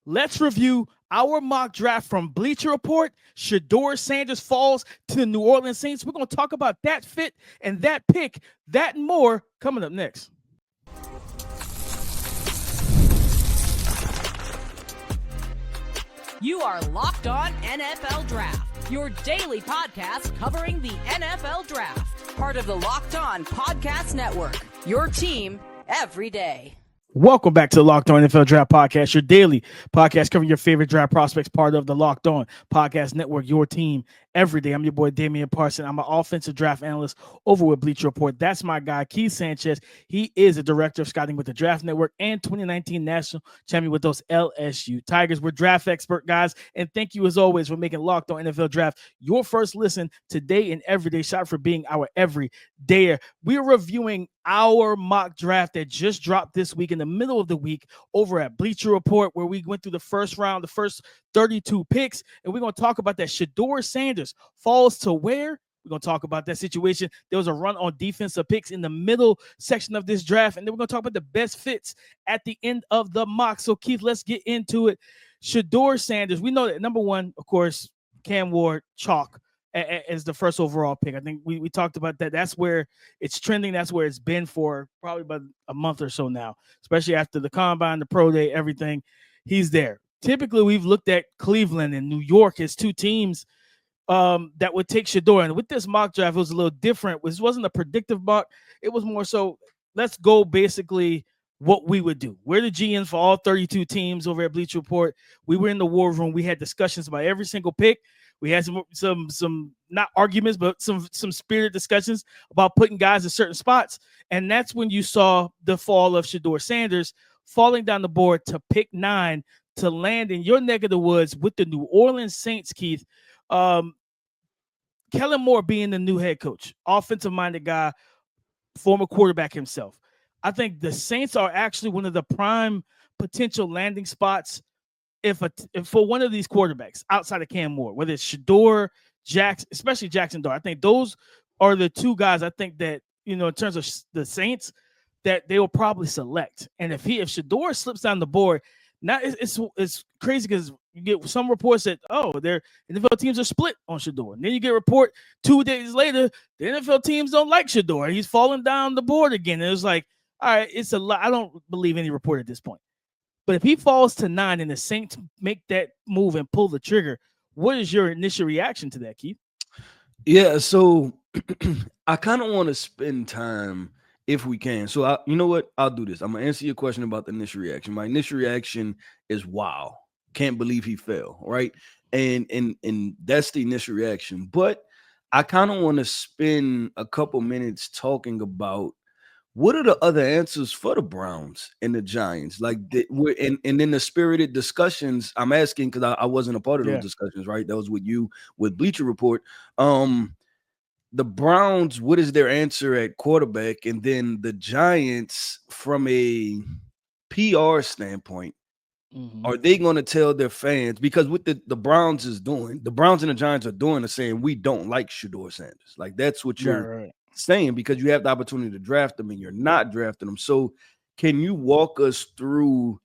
Let's review our mock draft from Bleacher Report. Shedeur Sanders falls to the New Orleans Saints. We're going to talk about that fit and that pick, that and more coming up next. You are Locked On NFL Draft, your daily podcast covering the NFL Draft. Part of the Locked On Podcast Network, your team every day. Welcome back to the Locked On NFL Draft Podcast, your daily podcast covering your favorite draft prospects, part of the Locked On Podcast Network, your team every day. I'm your boy, Damian Parson. I'm an offensive draft analyst over with Bleacher Report. That's my guy, Keith Sanchez. He is a director of scouting with the Draft Network and 2019 national champion with those LSU Tigers. We're draft expert guys, and thank you as always for making Locked On NFL Draft your first listen today and every day. Shout out for being our every dayer. We're reviewing our mock draft that just dropped this week in the middle of the week over at Bleacher Report, where we went through the first round, the first 32 picks, and we're going to talk about that. Shedeur Sanders falls to where? We're going to talk about that situation. There was a run on defensive picks in the middle section of this draft, and then we're going to talk about the best fits at the end of the mock. So, Keith, let's get into it. Shedeur Sanders, we know that number one, of course, Cam Ward, chalk as the first overall pick. I think we talked about that. That's where it's trending. That's where it's been for probably about a month or so now, especially after the combine, the pro day, everything. He's there. Typically, we've looked at Cleveland and New York as two teams that would take Shedeur. And with this mock draft, it was a little different. This wasn't a predictive mock. It was more so, let's go basically what we would do. We're the GMs for all 32 teams over at Bleacher Report. We were in the war room. We had discussions about every single pick. We had some not arguments, but some spirited discussions about putting guys in certain spots. And that's when you saw the fall of Shedeur Sanders falling down the board to pick 9 to land in your neck of the woods with the New Orleans Saints, Keith. Kellen Moore being the new head coach, offensive-minded guy, former quarterback himself. I think the Saints are actually one of the prime potential landing spots if for one of these quarterbacks outside of Cam Moore, whether it's Shedeur, Jackson, especially Jackson Dart. I think those are the two guys I think that, in terms of the Saints, that they will probably select. And if Shedeur slips down the board, now it's crazy because you get some reports that, their NFL teams are split on Shedeur. And then you get a report 2 days later, the NFL teams don't like Shedeur. He's falling down the board again. And it was like, all right, it's a lot. I don't believe any report at this point. But if he falls to 9 and the Saints make that move and pull the trigger, what is your initial reaction to that, Keith? Yeah, so I kind of want to spend time if we can. So you know what? I'll do this. I'm going to answer your question about the initial reaction. My initial reaction is, wow, can't believe he fell, right? And that's the initial reaction. But I kind of want to spend a couple minutes talking about what are the other answers for the Browns and the Giants? Like, and then the spirited discussions, I'm asking because I wasn't a part of those discussions, right? That was with you, with Bleacher Report. The Browns, what is their answer at quarterback? And then the Giants, from a PR standpoint, are they going to tell their fans? Because what the Browns is doing, the Browns and the Giants are doing is saying, we don't like Shedeur Sanders. Like, that's what you're saying, because you have the opportunity to draft them and you're not drafting them. So can you walk us through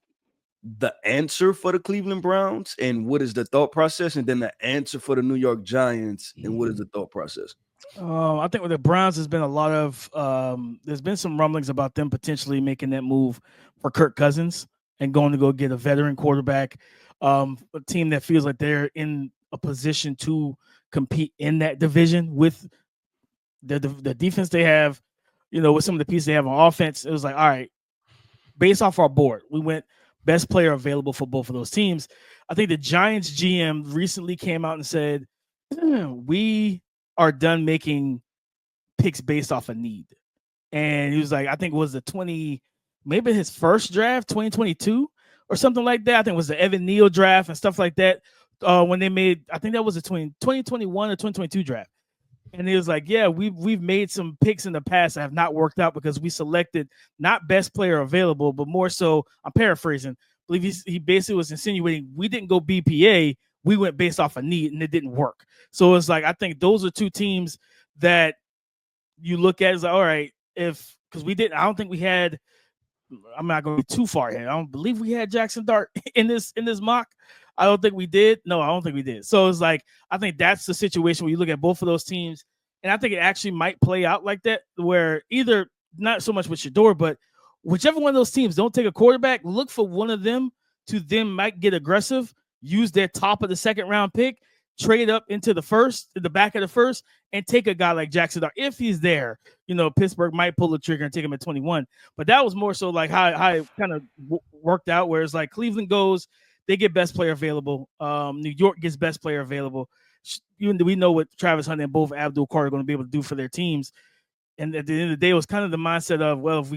the answer for the Cleveland Browns and what is the thought process, and then the answer for the New York Giants and what is the thought process? I think with the Browns, there's been a lot of there's been some rumblings about them potentially making that move for Kirk Cousins and going to go get a veteran quarterback, a team that feels like they're in a position to compete in that division with the defense they have, with some of the pieces they have on offense. It was like, all right, based off our board, we went best player available for both of those teams. I think the Giants GM recently came out and said, we are done making picks based off a need. And he was like, I think it was maybe his first draft, 2022 or something like that. I think it was the Evan Neal draft and stuff like that. When they made, I think that was between 2021 or 2022 draft. And he was like, yeah, we've made some picks in the past that have not worked out because we selected not best player available, but more so, I'm paraphrasing, I believe he basically was insinuating we didn't go BPA, we went based off a need, and it didn't work. So it's like, I think those are two teams that you look at as like, all right, because I don't think we had I'm not going to be too far ahead. I don't believe we had Jackson Dart in this mock. I don't think we did. No, I don't think we did. So it's like, I think that's the situation where you look at both of those teams, and I think it actually might play out like that, where either not so much with Shedeur, but whichever one of those teams don't take a quarterback, look for one of them to then might get aggressive, use their top of the second round pick, trade up into the back of the first, and take a guy like Jackson Dart. If he's there, Pittsburgh might pull the trigger and take him at 21. But that was more so like how it kind of worked out, where it's like Cleveland goes, they get best player available. New York gets best player available. We know what Travis Hunter and both Abdul Carter are going to be able to do for their teams. And at the end of the day, it was kind of the mindset of, well,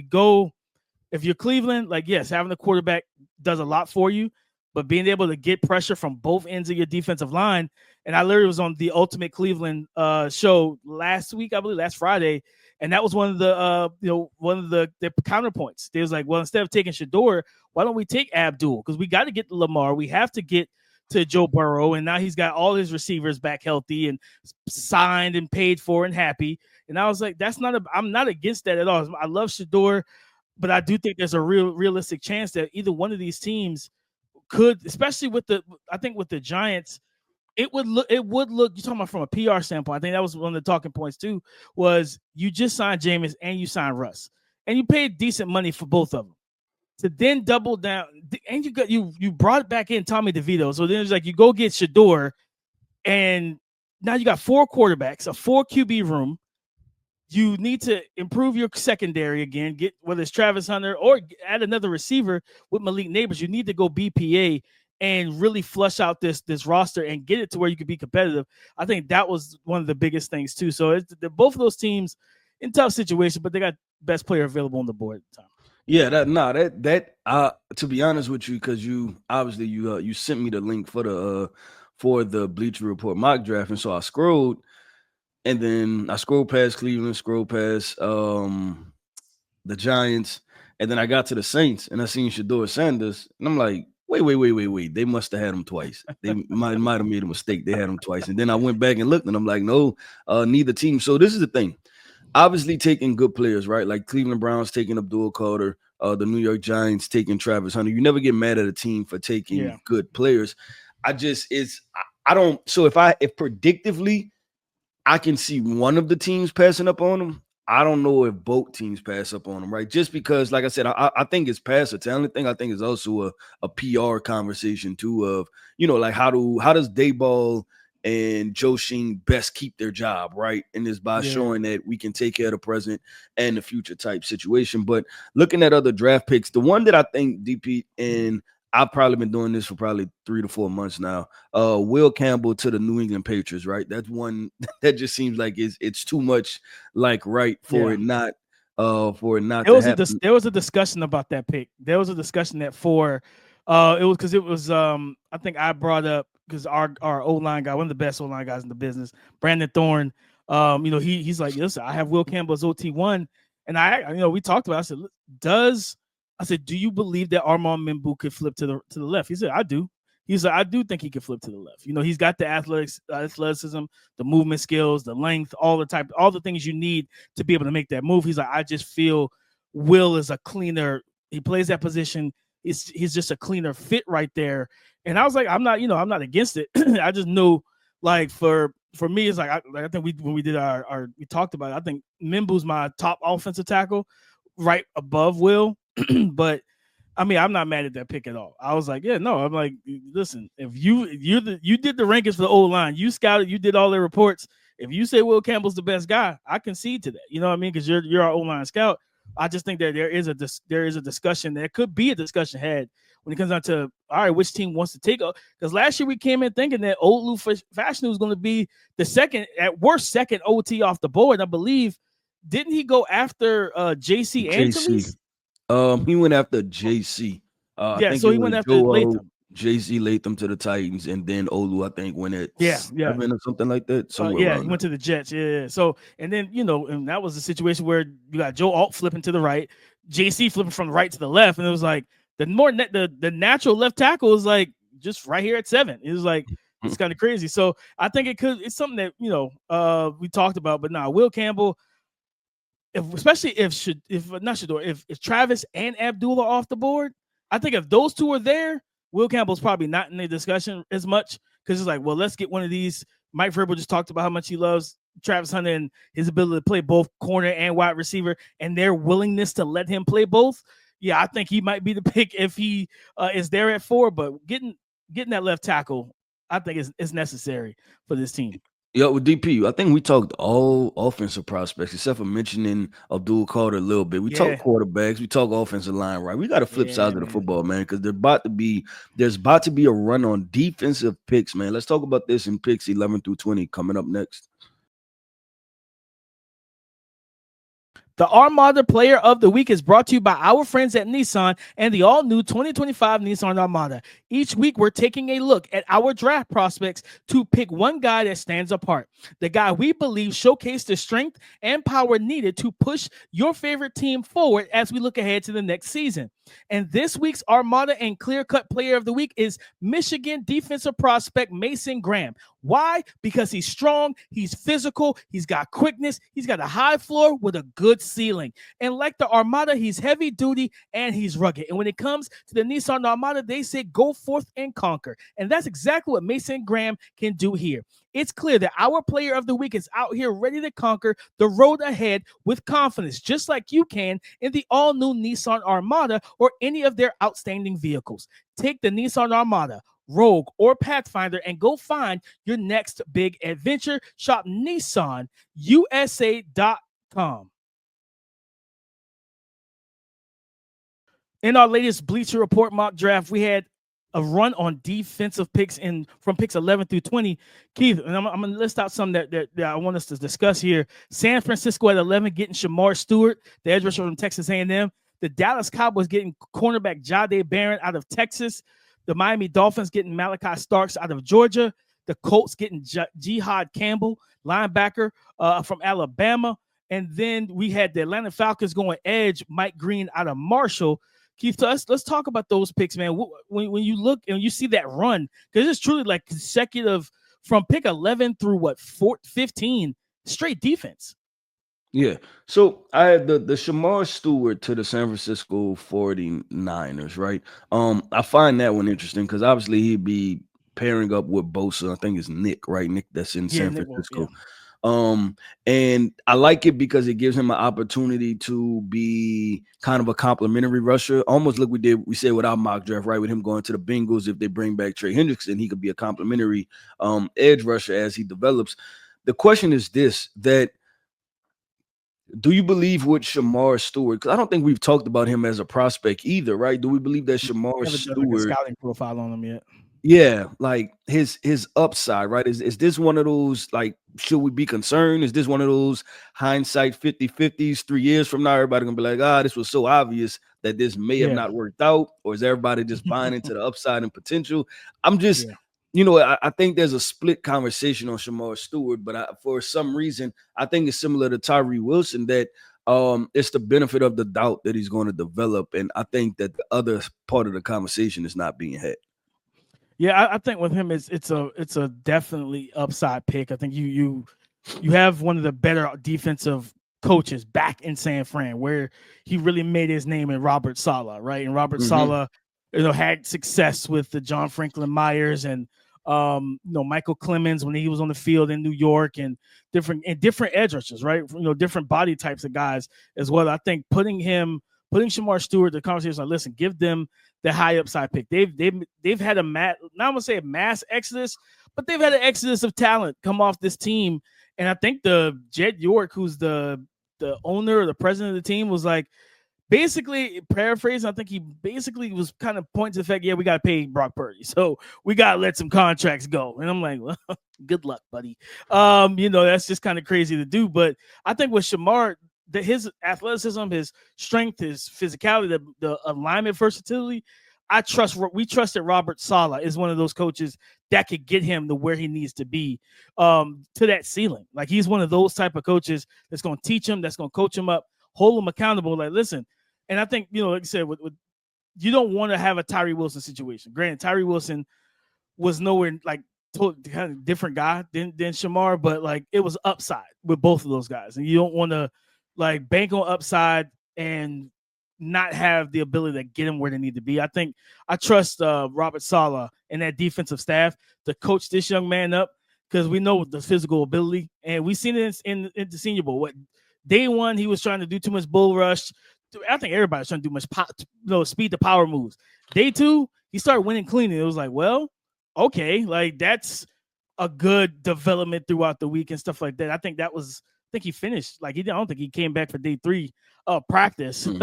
if you're Cleveland, like, yes, having a quarterback does a lot for you, but being able to get pressure from both ends of your defensive line. And I literally was on the Ultimate Cleveland show last week, I believe last Friday. And that was one of the counterpoints. They was like, well, instead of taking Shedeur, why don't we take Abdul? Because we got to get to Lamar. We have to get to Joe Burrow. And now he's got all his receivers back healthy and signed and paid for and happy. And I was like, I'm not against that at all. I love Shedeur, but I do think there's a realistic chance that either one of these teams could, especially with the Giants, it would look, you're talking about from a PR standpoint. I think that was one of the talking points too, was you just signed Jameis and you signed Russ, and you paid decent money for both of them. To then double down, and you brought back in Tommy DeVito. So then it's like you go get Shedeur, and now you got 4 quarterbacks, a 4 QB room. You need to improve your secondary again, get whether it's Travis Hunter or add another receiver with Malik Neighbors. You need to go BPA and really flush out this roster and get it to where you can be competitive. I think that was one of the biggest things too. So both of those teams in tough situations, but they got best player available on the board at the time. Yeah, to be honest with you, because you obviously you sent me the link for the Bleacher Report mock draft, and so I scrolled. And then I scrolled past Cleveland, scrolled past the Giants, and then I got to the Saints, and I seen Shedeur Sanders, and I'm like, wait. They must have had him twice. They might have made a mistake. They had him twice. And then I went back and looked, and I'm like, no, neither team. So this is the thing. Obviously taking good players, right? Like Cleveland Browns taking Abdul Carter, the New York Giants taking Travis Hunter. You never get mad at a team for taking good players. If predictively I can see one of the teams passing up on them, I don't know if both teams pass up on them, right? Just because, like I said, I think it's past a talent thing. I think it's also a PR conversation too of, like how does Dayball and Joe Sheen best keep their job, right? And it's by showing that we can take care of the present and the future type situation. But looking at other draft picks, the one that I think DP, and I've probably been doing this for probably 3 to 4 months now. Will Campbell to the New England Patriots, right? That's one that just seems like it's too much like right for it not to happen. There was a discussion about that pick. There was a discussion that I think I brought up because our O-line guy, one of the best O-line guys in the business, Brandon Thorne, he's like, listen, I have Will Campbell as OT1, and we talked about it. I said, do you believe that Armand Membu could flip to the left? He said, I do. He's like, I do think he could flip to the left. He's got the athleticism, the movement skills, the length, all the things you need to be able to make that move. He's like, I just feel Will is a cleaner. He plays that position. He's just a cleaner fit right there. And I was like, I'm not against it. I just knew, like, for me, it's like I think when we did we talked about it, I think Membu's my top offensive tackle, right above Will. But I mean, I'm not mad at that pick at all. I was like, I'm like, listen, if you did the rankings for the O-line, you scouted, you did all the reports. If you say Will Campbell's the best guy, I concede to that. You know what I mean? Because you're our O-line scout. I just think that there is a discussion. There could be a discussion had when it comes down to, all right, which team wants to take up? Because last year we came in thinking that Olu Fashanu was going to be the second OT off the board. I believe, didn't he go after JC Antilles? He went after JC. So he went after Latham. JC Latham to the Titans, and then Olu, I think, went at 7 or something like that. He went to the Jets. Yeah. So, and then, and that was a situation where you got Joe Alt flipping to the right, JC flipping from the right to the left, and it was like the natural left tackle is like just right here at 7. It was like it's kind of crazy. So I think it's something that we talked about, but Will Campbell. especially if not Shedeur, if Travis and Abdul are off the board, I think if those two are there, Will Campbell's probably not in the discussion as much because it's like, well, let's get one of these. Mike Vrabel just talked about how much he loves Travis Hunter and his ability to play both corner and wide receiver, and their willingness to let him play both. Yeah, I think he might be the pick if he is there at 4. But getting that left tackle, I think is necessary for this team. Yeah, with DP, I think we talked all offensive prospects except for mentioning Abdul Carter a little bit. We talk quarterbacks, we talk offensive line, right? We got to flip sides of the football, man, because there's about to be a run on defensive picks, man. Let's talk about this in picks 11 through 20 coming up next. The Armada Player of the Week is brought to you by our friends at Nissan and the all-new 2025 Nissan Armada. Each week, we're taking a look at our draft prospects to pick one guy that stands apart. The guy we believe showcased the strength and power needed to push your favorite team forward as we look ahead to the next season. And this week's Armada and clear-cut Player of the Week is Michigan defensive prospect Mason Graham. Why? Because he's strong, he's physical, he's got quickness, he's got a high floor with a good ceiling. And like the Armada, he's heavy duty and he's rugged. And when it comes to the Nissan Armada, they say go forth and conquer. And that's exactly what Mason Graham can do here. It's clear that our Player of the Week is out here ready to conquer the road ahead with confidence, just like you can in the all-new Nissan Armada or any of their outstanding vehicles. Take the Nissan Armada, Rogue, or Pathfinder and go find your next big adventure. Shop NissanUSA.com. In our latest Bleacher Report mock draft, we had a run on defensive picks from picks 11 through 20. Keith, and I'm going to list out some that I want us to discuss here. San Francisco at 11 getting Shemar Stewart, the edge rusher from Texas A&M. The Dallas Cowboys getting cornerback Jahdae Baron out of Texas. The Miami Dolphins getting Malachi Starks out of Georgia. The Colts getting Jihad Campbell, linebacker from Alabama. And then we had the Atlanta Falcons going edge Mike Green out of Marshall. Keith, let's talk about those picks, man. When you look and you see that run, because it's truly like consecutive from pick 11 through 15 straight defense. Yeah. So I had the Shemar Stewart to the San Francisco 49ers, right? I find that one interesting because obviously he'd be pairing up with Bosa. I think it's Nick, right? Nick that's in San Francisco. And I like it because it gives him an opportunity to be kind of a complimentary rusher, almost like we said with our mock draft, right? With him going to the Bengals, if they bring back Trey Hendrickson, he could be a complimentary edge rusher as he develops. The question is this, that do you believe with Shemar Stewart? Because I don't think we've talked about him as a prospect either, right? Do we believe that Shemar Stewart done like a scouting profile on him yet? Yeah, like his upside, right? Is this one of those, like, should we be concerned? Is this one of those hindsight 50-50s 3 years from now? Everybody gonna be like, this was so obvious that this may have not worked out, or is everybody just buying into the upside and potential? I'm just, I think there's a split conversation on Shemar Stewart, but for some reason, I think it's similar to Tyree Wilson that it's the benefit of the doubt that he's going to develop, and I think that the other part of the conversation is not being had. Yeah, I think with him it's a definitely upside pick. I think you have one of the better defensive coaches back in San Fran, where he really made his name in Robert Saleh, right? And Robert Saleh, had success with the John Franklin Myers and Michael Clemens when he was on the field in New York, and different edge rushers, right? Different body types of guys as well. I think putting Shemar Stewart, the conversation, like, listen, give them the high upside pick. They've had a not gonna say a mass exodus, but they've had an exodus of talent come off this team. And I think the Jed York, who's the owner or the president of the team, was like, basically paraphrasing, I think he basically was kind of pointing to the fact, we got to pay Brock Purdy, so we got to let some contracts go. And I'm like, well, good luck, buddy. That's just kind of crazy to do. But I think with Shemar, his athleticism, his strength, his physicality, the alignment versatility, we trust that Robert Saleh is one of those coaches that could get him to where he needs to be, to that ceiling. Like, he's one of those type of coaches that's going to teach him, that's going to coach him up, hold him accountable. Like, listen, and I think, like I said, with you don't want to have a Tyree Wilson situation. Granted, Tyree Wilson was nowhere like kind of different guy than Shemar, but like it was upside with both of those guys, and you don't want to like bank on upside and not have the ability to get them where they need to be. I think I trust Robert Saleh and that defensive staff to coach this young man up because we know the physical ability, and we've seen it in the Senior Bowl. What day one he was trying to do too much bull rush. I think everybody's trying to do much speed to power moves. Day two, he started winning clean. It was like, well, okay, like that's a good development throughout the week and stuff like that. I think he finished. Like I don't think he came back for day three of practice and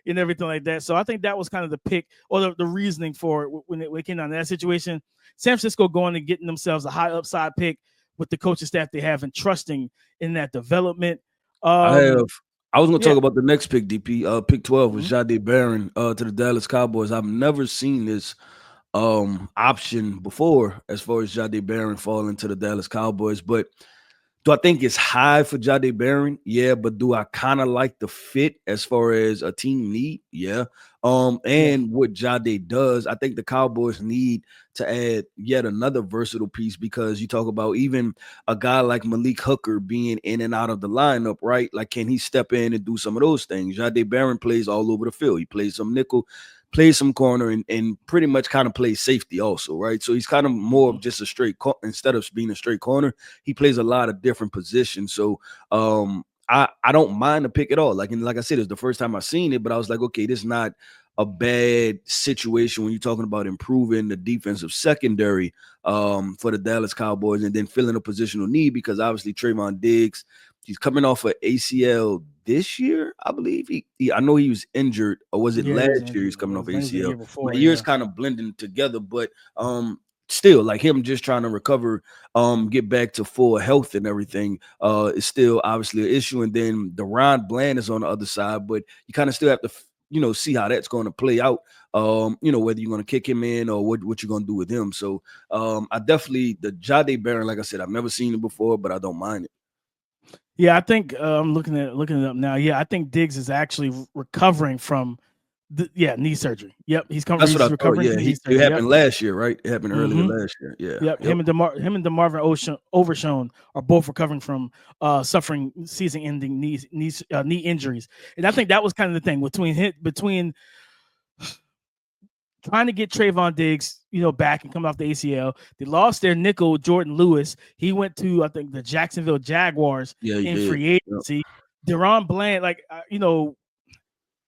everything like that. So I think that was kind of the pick or the reasoning for it when it came down to that situation. San Francisco going and getting themselves a high upside pick with the coaching staff they have and trusting in that development. I was going to talk about the next pick, DP. Pick 12 was Jahdae Baron to the Dallas Cowboys. I've never seen this option before as far as Jahdae Baron falling to the Dallas Cowboys, but do I think it's high for Jahdae Baron? Yeah, but do I kind of like the fit as far as a team need? Yeah. And what Jahdae does, I think the Cowboys need to add yet another versatile piece because you talk about even a guy like Malik Hooker being in and out of the lineup, right? Like, can he step in and do some of those things? Jahdae Baron plays all over the field. He plays some nickel, plays some corner, and pretty much kind of plays safety also, right? So he's kind of more of just a straight instead of being a straight corner, he plays a lot of different positions. So I don't mind the pick at all. Like I said, it's the first time I've seen it, but I was like, okay, this is not a bad situation when you're talking about improving the defensive secondary for the Dallas Cowboys and then filling a positional need because obviously Trayvon Diggs, he's coming off an ACL this year, I believe. I know he was injured, or was it last year? He's coming off ACL. The years kind of blending together, but still, like him just trying to recover, get back to full health and everything is still obviously an issue. And then Deron Bland is on the other side, but you kind of still have to, see how that's going to play out. Whether you're going to kick him in or what you're going to do with him. So I definitely the Jahdae Baron, like I said, I've never seen it before, but I don't mind it. Yeah, I think I'm looking it up now. Yeah, I think Diggs is actually recovering from knee surgery. Yep, he's coming. That's what I thought. Yeah, it happened last year, right? It happened earlier last year. Yeah. Yep. Him and DeMarvin Overshown are both recovering from suffering season-ending knee injuries, and I think that was kind of the thing between trying to get Trayvon Diggs, back and come off the ACL. They lost their nickel, Jordan Lewis. He went to, I think, the Jacksonville Jaguars in free agency. Yep. Deron Bland,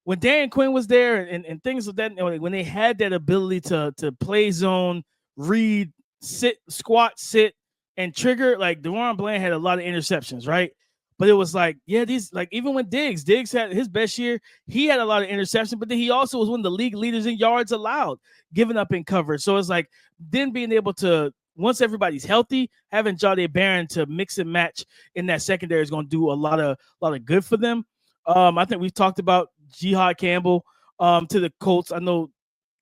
when Dan Quinn was there and things like that, when they had that ability to play zone, read, sit, squat, sit, and trigger, like Deron Bland had a lot of interceptions, right? But it was like, even when Diggs had his best year, he had a lot of interceptions, but then he also was one of the league leaders in yards allowed, giving up in coverage. So it's like then being able to, once everybody's healthy, having Jahdae Baron to mix and match in that secondary is going to do a lot of good for them. I think we've talked about Jihad Campbell to the Colts. I know,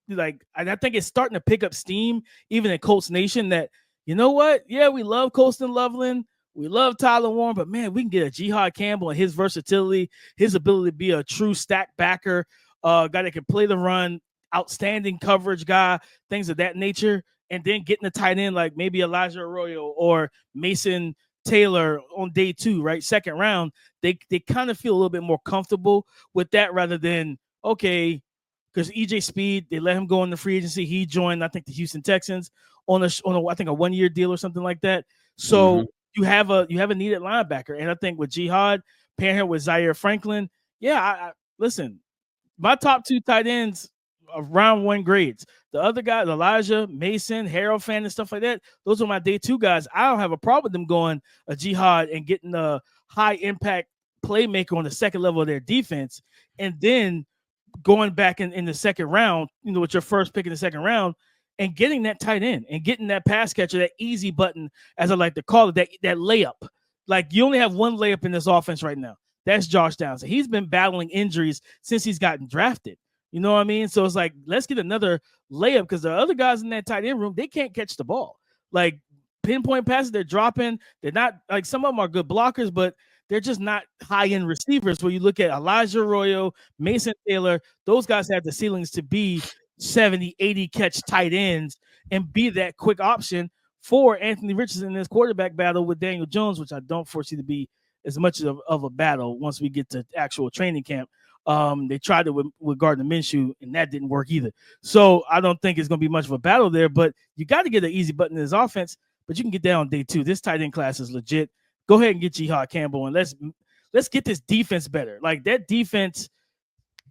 and I think it's starting to pick up steam even in Colts Nation that, you know what? Yeah, we love Colston Loveland. We love Tyler Warren, but man, we can get a Jihad Campbell and his versatility, his ability to be a true stack backer, guy that can play the run, outstanding coverage guy, things of that nature, and then getting a tight end like maybe Elijah Arroyo or Mason Taylor on day 2, right? Second round, they kind of feel a little bit more comfortable with that rather than, okay, because EJ Speed, they let him go in the free agency. He joined, I think, the Houston Texans on a I think a 1-year deal or something like that. So you have a needed linebacker, and I think with Jihad pairing him with Zaire Franklin, I listen. My top 2 tight ends are round 1 grades. The other guys, Elijah, Mason, Harold Fan, and stuff like that, those are my day 2 guys. I don't have a problem with them going a Jihad and getting a high impact playmaker on the second level of their defense, and then going back in the second round, with your first pick in the second round, and getting that tight end and getting that pass catcher, that easy button, as I like to call it, that layup. Like, you only have one layup in this offense right now. That's Josh Downs. He's been battling injuries since he's gotten drafted. You know what I mean? So it's like, let's get another layup because the other guys in that tight end room, they can't catch the ball. Like, pinpoint passes, they're dropping. They're not, like, some of them are good blockers, but they're just not high-end receivers. Where you look at Elijah Arroyo, Mason Taylor, those guys have the ceilings to be 70, 80 catch tight ends and be that quick option for Anthony Richardson in this quarterback battle with Daniel Jones, which I don't foresee to be as much of a battle once we get to actual training camp. They tried it with Gardner Minshew, and that didn't work either. So I don't think it's going to be much of a battle there, but you got to get an easy button in his offense, but you can get that on day 2. This tight end class is legit. Go ahead and get Jahdae Campbell, and let's get this defense better. Like that defense,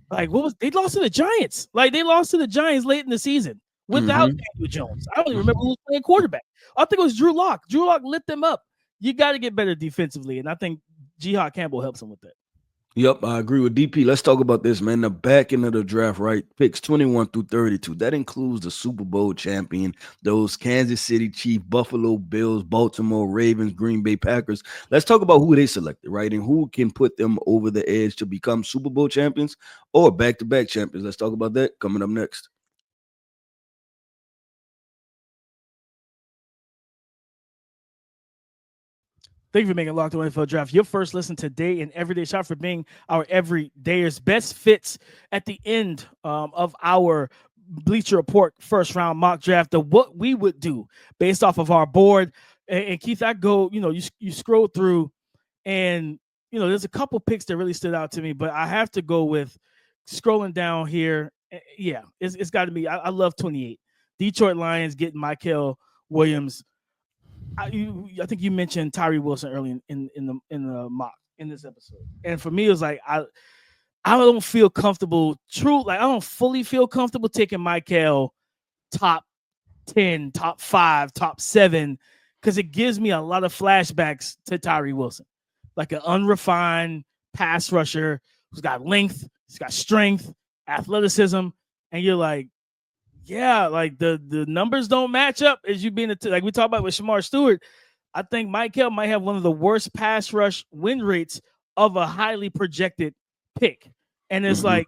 like they lost to the Giants. Like they lost to the Giants late in the season without Daniel Jones. I don't even remember who was playing quarterback. I think it was Drew Lock. Drew Lock lit them up. You got to get better defensively, and I think Jahdae Campbell helps him with that. Yep, I agree with DP. Let's talk about this, man. The back end of the draft, right? Picks 21 through 32. That includes the Super Bowl champion, those Kansas City Chiefs, Buffalo Bills, Baltimore Ravens, Green Bay Packers. Let's talk about who they selected, right? And who can put them over the edge to become Super Bowl champions or back-to-back champions. Let's talk about that coming up next. Thank you for making Locked On NFL Draft your first listen today and everyday shot for being our everydayers. Best fits at the end of our Bleacher Report first round mock draft of what we would do based off of our board. And Keith, I go, you scroll through and, there's a couple picks that really stood out to me, but I have to go with scrolling down here. Yeah, it's got to be. I love 28. Detroit Lions getting Michael Williams. I think you mentioned Tyree Wilson early in the mock in this episode, and for me it was like I don't feel comfortable. I don't fully feel comfortable taking Michael top 10, top 5, top 7 because it gives me a lot of flashbacks to Tyree Wilson, like an unrefined pass rusher who's got length, he's got strength, athleticism, and you're like. Yeah, like the numbers don't match up as you being like we talked about with Shemar Stewart. I think Michael might have one of the worst pass rush win rates of a highly projected pick. And it's like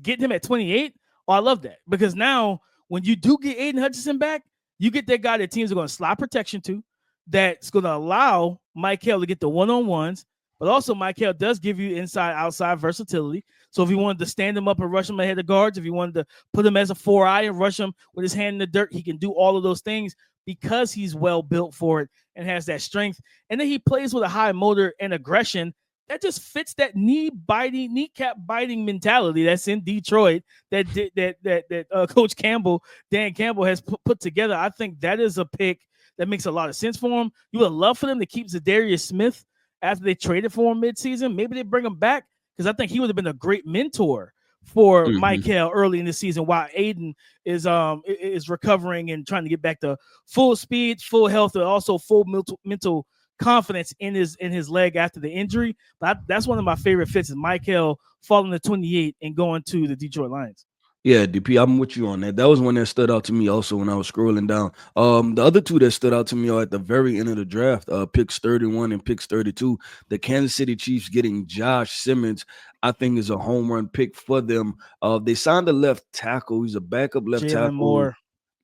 getting him at 28. Oh, I love that because now when you do get Aiden Hutchinson back, you get that guy that teams are going to slide protection to that's going to allow Michael to get the one-on-ones. But also, Michael does give you inside-outside versatility. So if you wanted to stand him up and rush him ahead of guards, if you wanted to put him as a 4-eye and rush him with his hand in the dirt, he can do all of those things because he's well built for it and has that strength. And then he plays with a high motor and aggression that just fits that kneecap biting mentality that's in Detroit that Coach Campbell, Dan Campbell, has put together. I think that is a pick that makes a lot of sense for him. You would love for them to keep Zadarius Smith after they traded for him midseason. Maybe they bring him back because I think he would have been a great mentor for Michael early in the season while Aiden is recovering and trying to get back to full speed, full health, and also full mental confidence in his leg after the injury. But that's one of my favorite fits is Michael falling to 28 and going to the Detroit Lions. Yeah, DP, I'm with you on that. That was one that stood out to me also when I was scrolling down. The other two that stood out to me are at the very end of the draft, picks 31 and picks 32. The Kansas City Chiefs getting Josh Simmons, I think, is a home run pick for them. They signed a left tackle. He's a backup left tackle. Moore.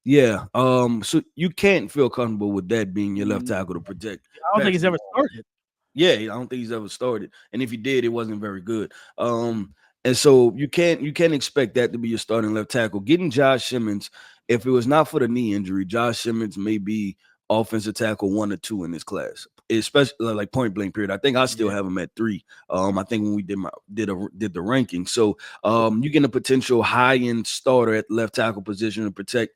Yeah. So you can't feel comfortable with that being your left tackle to protect. I don't think he's ever started. Yeah, I don't think he's ever started. And if he did, it wasn't very good. And so you can't expect that to be your starting left tackle. Getting Josh Simmons, if it was not for the knee injury, Josh Simmons may be offensive tackle 1 or 2 in this class, especially like point blank period. I think I still have him at 3. I think when we did the ranking. So you get a potential high end starter at the left tackle position to protect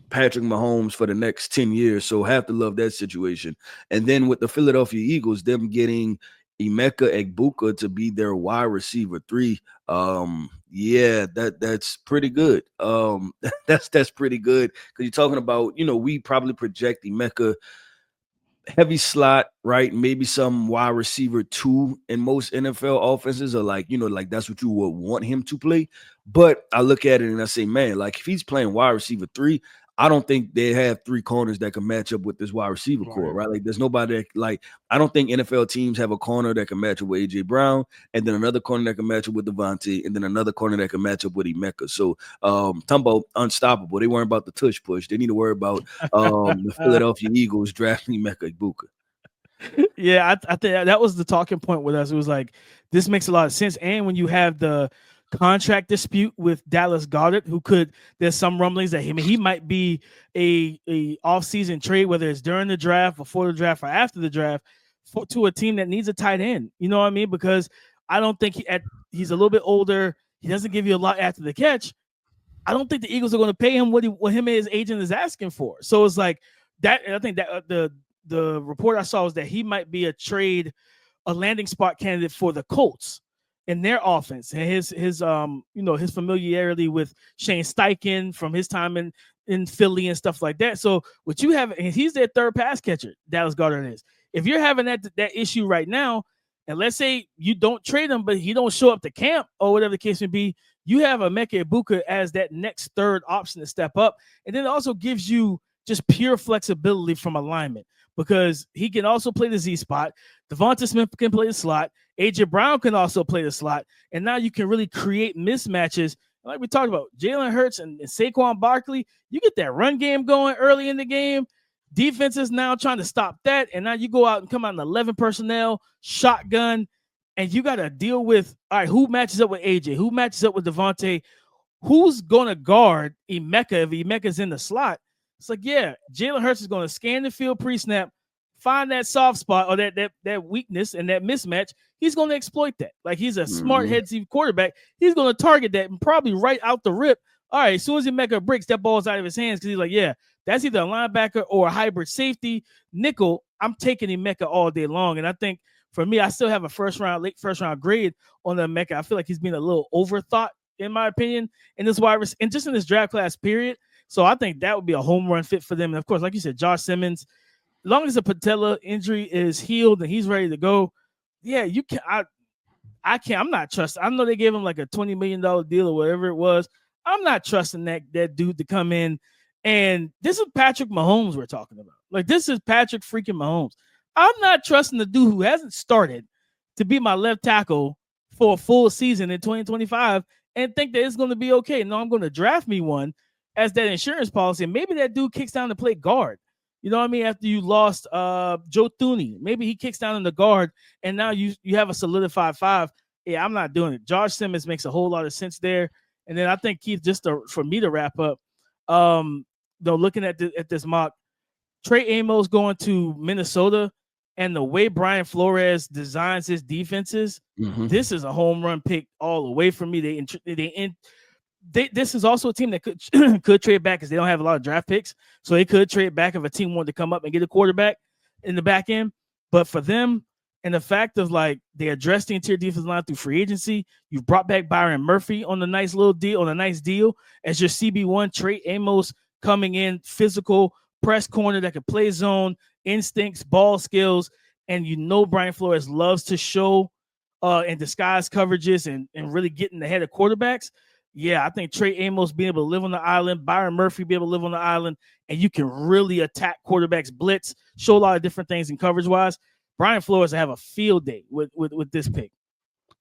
Patrick Mahomes for the next 10 years. So have to love that situation. And then with the Philadelphia Eagles, them getting Emeka Egbuka to be their wide receiver 3. Yeah, that's pretty good. That's pretty good because you're talking about, we probably project Emeka heavy slot, right? Maybe some wide receiver 2 in most NFL offenses are like that's what you would want him to play. But I look at it and I say, man, like if he's playing wide receiver 3, I don't think they have 3 corners that can match up with this wide receiver core, right? Like there's nobody that, I don't think NFL teams have a corner that can match up with A.J. Brown, and then another corner that can match up with Devontae, and then another corner that can match up with Emeka. So talking about unstoppable, they weren't about the tush push. They need to worry about the Philadelphia Eagles drafting Emeka Egbuka. Yeah, I think that was the talking point with us. It was like, this makes a lot of sense. And when you have the contract dispute with Dallas Goedert, there's some rumblings that he might be a off-season trade, whether it's during the draft, before the draft, or after the draft. to a team that needs a tight end. You know what I mean? Because I don't think he's a little bit older. He doesn't give you a lot after the catch. I don't think the Eagles are going to pay him what him and his agent is asking for. So it's like that. I think that the report I saw was that he might be a landing spot candidate for the Colts in their offense, and his familiarity with Shane Steichen from his time in Philly and stuff like that. So what you have, and he's their third pass catcher, Dallas Goedert is. If you're having that issue right now, and let's say you don't trade him, but he don't show up to camp or whatever the case may be, you have Emeka Egbuka as that next third option to step up, and then it also gives you just pure flexibility from alignment, because he can also play the Z spot. Devonta Smith can play the slot. AJ Brown can also play the slot. And now you can really create mismatches. Like we talked about, Jalen Hurts and Saquon Barkley, you get that run game going early in the game. Defense is now trying to stop that. And now you go out and come out in 11 personnel, shotgun, and you got to deal with, all right, who matches up with AJ? Who matches up with Devontae? Who's going to guard Emeka if Emeka's in the slot? It's like, yeah, Jalen Hurts is going to scan the field pre-snap, find that soft spot or that weakness and that mismatch. He's going to exploit that. Like, he's a smart head-to quarterback. He's going to target that and probably right out the rip. All right, as soon as Emeka breaks, that ball's out of his hands because he's like, yeah, that's either a linebacker or a hybrid safety. Nickel, I'm taking Emeka all day long. And I think for me, I still have a late first round grade on the Emeka. I feel like he's been a little overthought, in my opinion, in this and just in this draft class period. So I think that would be a home run fit for them. And of course, like you said, Josh Simmons, as long as the patella injury is healed and he's ready to go, yeah, you can. I can't. I'm not trusting. I know they gave him like a $20 million deal or whatever it was. I'm not trusting that dude to come in. And this is Patrick Mahomes we're talking about. Like, this is Patrick freaking Mahomes. I'm not trusting the dude who hasn't started to be my left tackle for a full season in 2025 and think that it's going to be okay. No, I'm going to draft me one as that insurance policy. And maybe that dude kicks down to play guard. You know what I mean? After you lost Joe Thuney, maybe he kicks down in the guard, and now you have a solidified 5. Yeah, I'm not doing it. Josh Simmons makes a whole lot of sense there. And then I think, Keith, for me to wrap up, though, looking at this mock, Trey Amos going to Minnesota and the way Brian Flores designs his defenses, this is a home run pick all the way for me. This is also a team that could trade back because they don't have a lot of draft picks. So they could trade back if a team wanted to come up and get a quarterback in the back end. But for them, and the fact of, like, they addressed the interior defensive line through free agency, you've brought back Byron Murphy on a nice deal as your CB1. Trey Amos coming in, physical, press corner that can play zone, instincts, ball skills. And Brian Flores loves to show and disguise coverages and really get in the head of quarterbacks. Yeah, I think Trey Amos being able to live on the island, Byron Murphy being able to live on the island, and you can really attack quarterbacks, blitz, show a lot of different things in coverage-wise. Brian Flores will have a field day with this pick.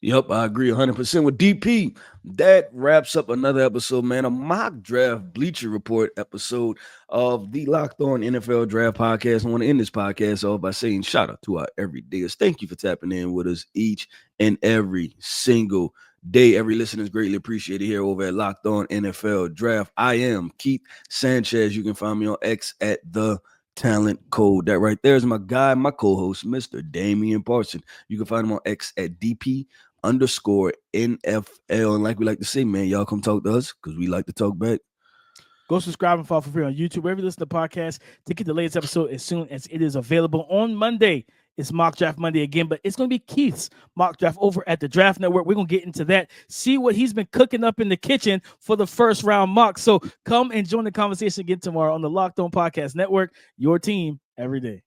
Yep, I agree 100% with DP. That wraps up another episode, man, a mock draft Bleacher Report episode of the Locked On NFL Draft Podcast. I want to end this podcast off by saying shout out to our everydayers. Thank you for tapping in with us each and every single day. Every listener is greatly appreciated here over at Locked On NFL Draft. I am Keith Sanchez. You can find me on X at The Talent Code. That right there is my guy, my co-host, Mr. Damian Parson. You can find him on X at DP_NFL. And like we like to say, man, y'all come talk to us because we like to talk back. Go subscribe and follow for free on YouTube, wherever you listen to the podcast, to get the latest episode as soon as it is available. On Monday, it's Mock Draft Monday again, but it's going to be Keith's Mock Draft over at the Draft Network. We're going to get into that, see what he's been cooking up in the kitchen for the first round mock. So come and join the conversation again tomorrow on the Locked On Podcast Network, your team every day.